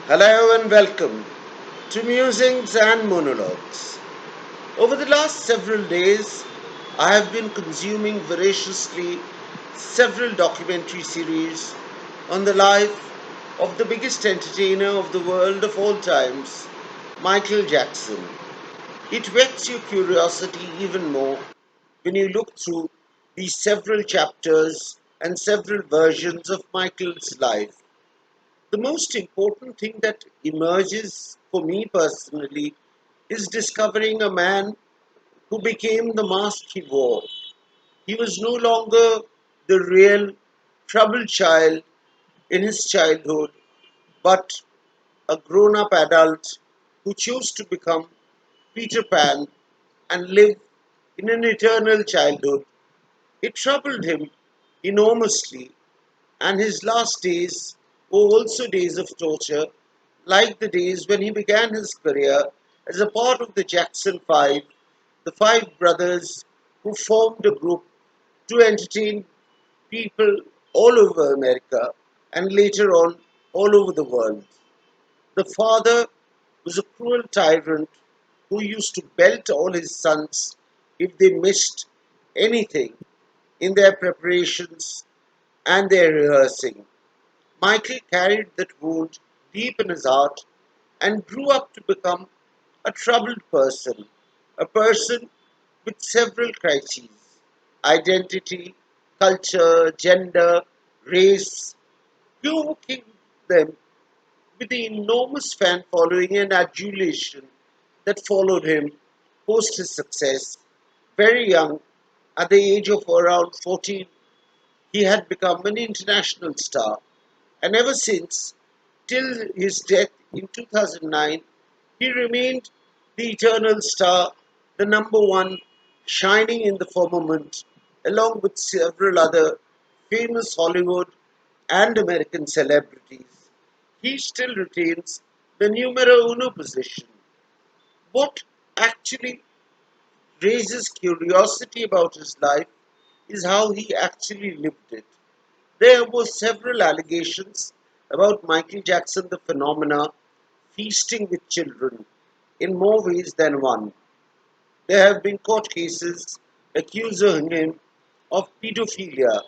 Hello and welcome to Musings and Monologues. Over the last several days, I have been consuming voraciously several documentary series on the life of the biggest entertainer of the world of all times, Michael Jackson. It whets your curiosity even more when you look through these several chapters and several versions of Michael's life. The most important thing that emerges for me personally is discovering a man who became the mask he wore. He was no longer the real troubled child in his childhood, but a grown up adult who chose to become Peter Pan and live in an eternal childhood. It troubled him enormously, and his last days were also days of torture, like the days when he began his career as a part of the Jackson Five, the five brothers who formed a group to entertain people all over America and later on all over the world. The father was a cruel tyrant who used to belt all his sons if they missed anything in their preparations and their rehearsing. Michael carried that wound deep in his heart and grew up to become a troubled person, a person with several crises: identity, culture, gender, race. He overcame them with the enormous fan following and adulation that followed him post his success. Very young, at the age of around 14, he had become an international star, and ever since, till his death in 2009, he remained the eternal star, the number one, shining in the firmament, along with several other famous Hollywood and American celebrities. He still retains the numero uno position. What actually raises curiosity about his life is how he actually lived it. There were several allegations about Michael Jackson the phenomena feasting with children in more ways than one. There have been court cases accusing him of pedophilia,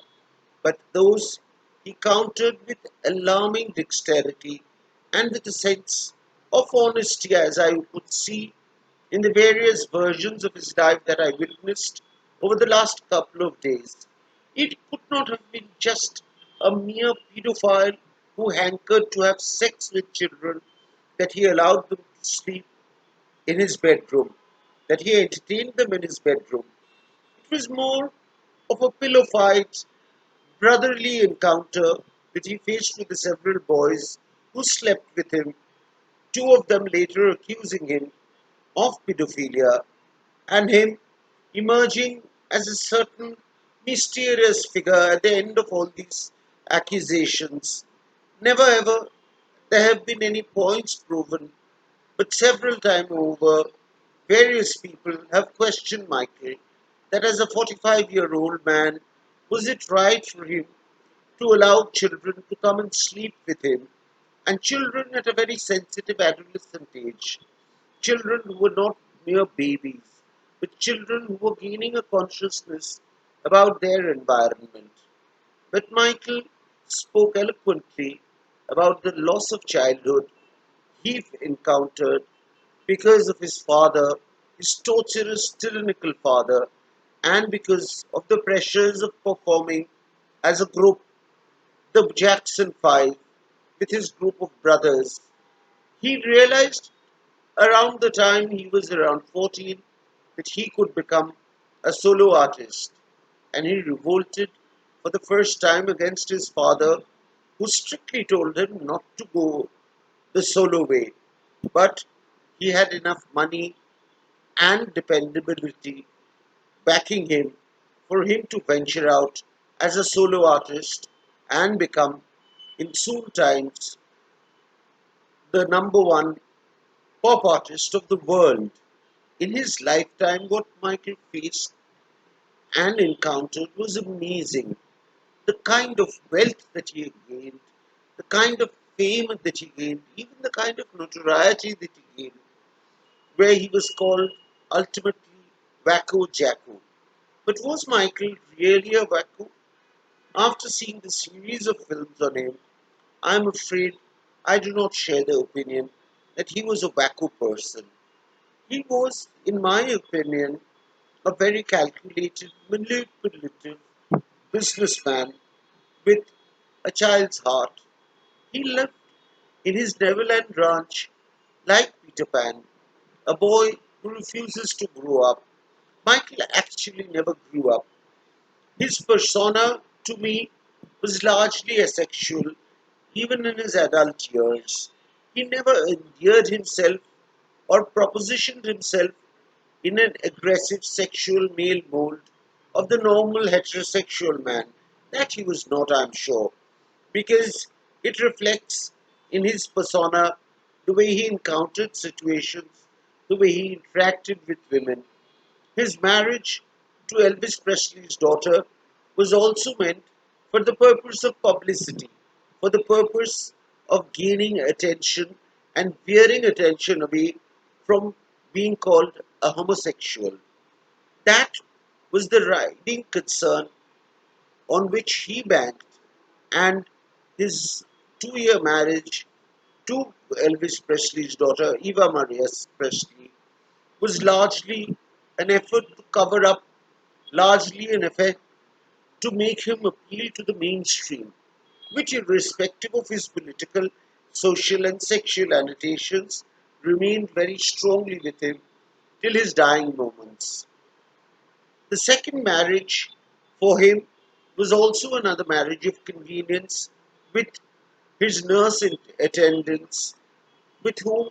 but those he countered with alarming dexterity and with a sense of honesty, as I could see in the various versions of his life that I witnessed over the last couple of days. It could not have been just a mere pedophile who hankered to have sex with children, that he allowed them to sleep in his bedroom, that he entertained them in his bedroom. It was more of a pillow fight, brotherly encounter that he faced with the several boys who slept with him, two of them later accusing him of pedophilia, and him emerging as a certain mysterious figure at the end of all these accusations. Never ever there have been any points proven, but several times over, various people have questioned Michael that as a 45-year-old man, was it right for him to allow children to come and sleep with him, and children at a very sensitive adolescent age? Children who were not mere babies, but children who were gaining a consciousness about their environment. But Michael spoke eloquently about the loss of childhood he encountered because of his father, his torturous, tyrannical father, and because of the pressures of performing as a group, the Jackson Five, with his group of brothers. He realized around the time he was around 14 that he could become a solo artist, and he revolted for the first time against his father, who strictly told him not to go the solo way. But he had enough money and dependability backing him for him to venture out as a solo artist and become, in soon times, the number one pop artist of the world. In his lifetime, what Michael faced and encountered was amazing. The kind of wealth that he gained, the kind of fame that he gained, even the kind of notoriety that he gained, where he was called ultimately Wacko Jacko. But was Michael really a wacko? After seeing the series of films on him, I am afraid I do not share the opinion that he was a wacko person. He was, in my opinion, a very calculated, manipulative businessman with a child's heart. He lived in his Neverland ranch like Peter Pan, a boy who refuses to grow up. Michael actually never grew up. His persona, to me, was largely asexual, even in his adult years. He never endeared himself or propositioned himself in an aggressive sexual male mold of the normal heterosexual man. That he was not, I'm sure, because it reflects in his persona the way he encountered situations, the way he interacted with women. His marriage to Elvis Presley's daughter was also meant for the purpose of publicity, for the purpose of gaining attention and veering attention away from being called a homosexual. That was the riding concern on which he banked, and his 2 year marriage to Elvis Presley's daughter, Eva Maria Presley, was largely an effort to cover up, largely an effort to make him appeal to the mainstream, which, irrespective of his political, social, and sexual annotations, remained very strongly with him till his dying moments. The second marriage for him was also another marriage of convenience with his nurse attendants, with whom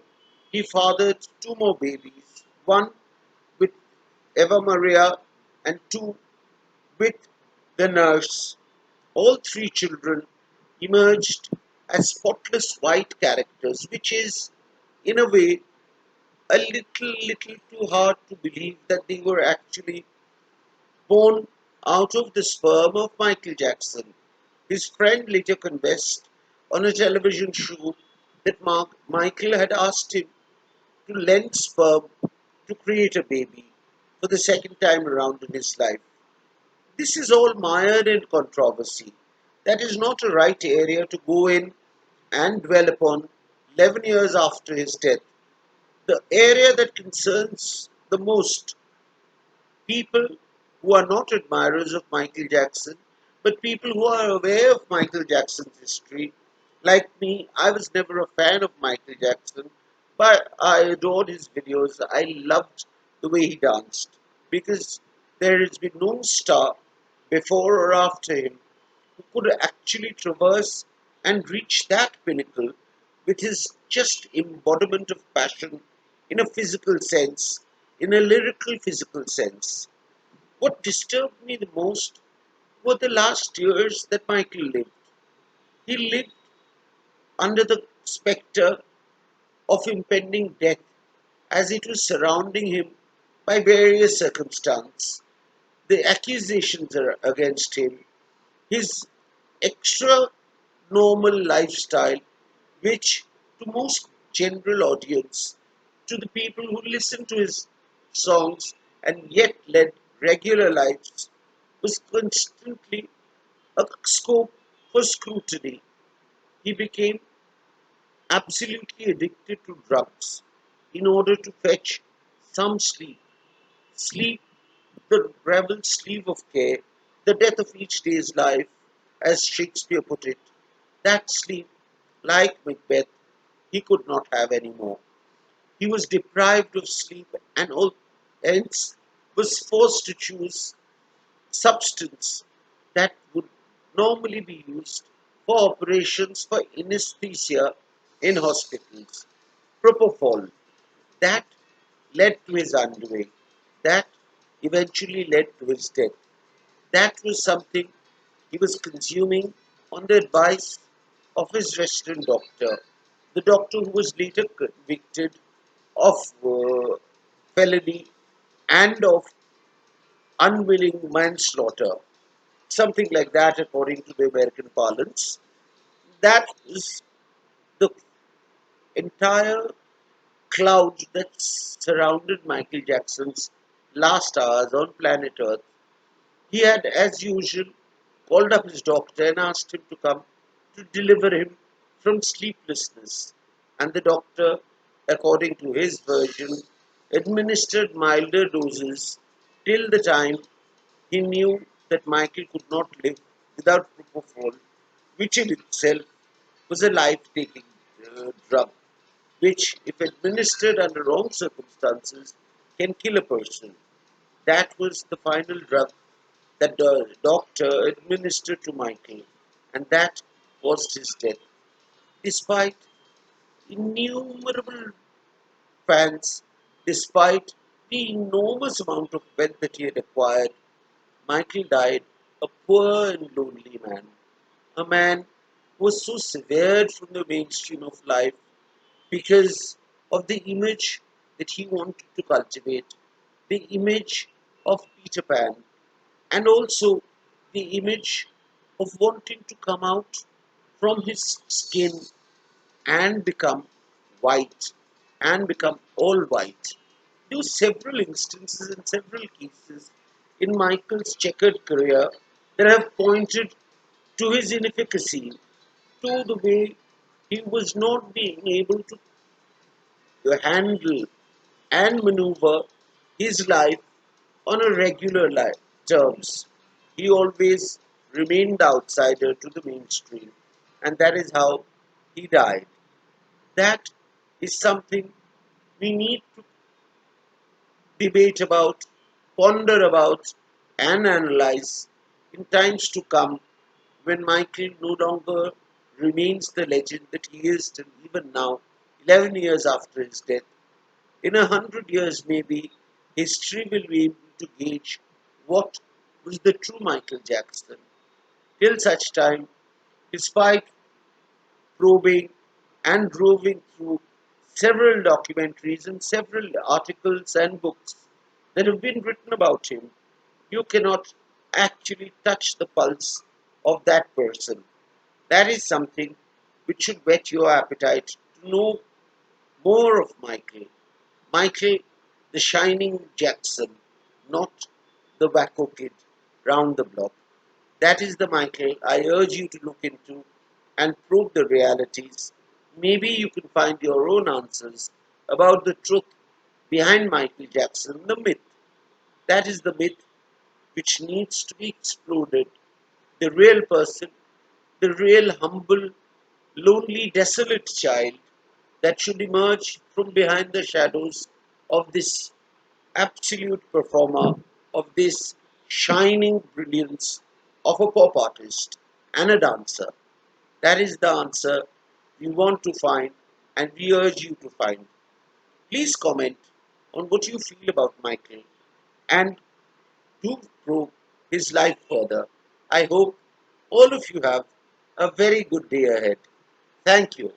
he fathered two more babies, one with Eva Maria and two with the nurse. All three children emerged as spotless white characters, which is, in a way, a little too hard to believe that they were actually born out of the sperm of Michael Jackson. His friend later confessed on a television show that Michael had asked him to lend sperm to create a baby for the second time around in his life. This is all mired in controversy. That is not a right area to go in and dwell upon 11 years after his death. The area that concerns the most people who are not admirers of Michael Jackson, but people who are aware of Michael Jackson's history. Like me, I was never a fan of Michael Jackson, but I adored his videos. I loved the way he danced because there has been no star before or after him who could actually traverse and reach that pinnacle with his just embodiment of passion in a physical sense, in a lyrical physical sense. What disturbed me the most were the last years that Michael lived. He lived under the spectre of impending death as it was surrounding him by various circumstances. The accusations against him, his extra normal lifestyle, which to most general audience, to the people who listened to his songs and yet led regular lives, was constantly a scope for scrutiny. He became absolutely addicted to drugs in order to fetch some sleep. Sleep, the rebel sleeve of care, the death of each day's life, as Shakespeare put it. That sleep, like Macbeth, he could not have any more. He was deprived of sleep and hence was forced to choose substance that would normally be used for operations for anesthesia in hospitals. Propofol. That led to his undoing. That eventually led to his death. That was something he was consuming on the advice of his resident doctor, the doctor who was later convicted of felony and of unwilling manslaughter, something like that according to the American parlance. That is entire cloud that surrounded Michael Jackson's last hours on planet Earth, he had, as usual, called up his doctor and asked him to come to deliver him from sleeplessness. And the doctor, according to his version, administered milder doses till the time he knew that Michael could not live without propofol, which in itself was a life-taking drug, which, if administered under wrong circumstances, can kill a person. That was the final drug that the doctor administered to Michael, and that caused his death. Despite innumerable fans, despite the enormous amount of wealth that he had acquired, Michael died a poor and lonely man. A man who was so severed from the mainstream of life because of the image that he wanted to cultivate, the image of Peter Pan, and also the image of wanting to come out from his skin and become white and become all white. There were several instances and several cases in Michael's checkered career that have pointed to his inefficacy, to the way he was not being able to handle and maneuver his life on a regular terms. He always remained the outsider to the mainstream, and that is how he died. That is something we need to debate about, ponder about, and analyze in times to come when Michael no longer remains the legend that he is till even now, 11 years after his death. In 100 years, maybe, history will be able to gauge what was the true Michael Jackson. Till such time, despite probing and roving through several documentaries and several articles and books that have been written about him, you cannot actually touch the pulse of that person. That is something which should whet your appetite to know more of Michael. Michael, the shining Jackson, not the wacko kid round the block. That is the Michael I urge you to look into and probe the realities. Maybe you can find your own answers about the truth behind Michael Jackson, the myth. That is the myth which needs to be exploded. The real person, the real humble, lonely, desolate child that should emerge from behind the shadows of this absolute performer, of this shining brilliance of a pop artist and a dancer. That is the answer we want to find and we urge you to find. Please comment on what you feel about Michael and do probe his life further. I hope all of you have a very good day ahead. Thank you.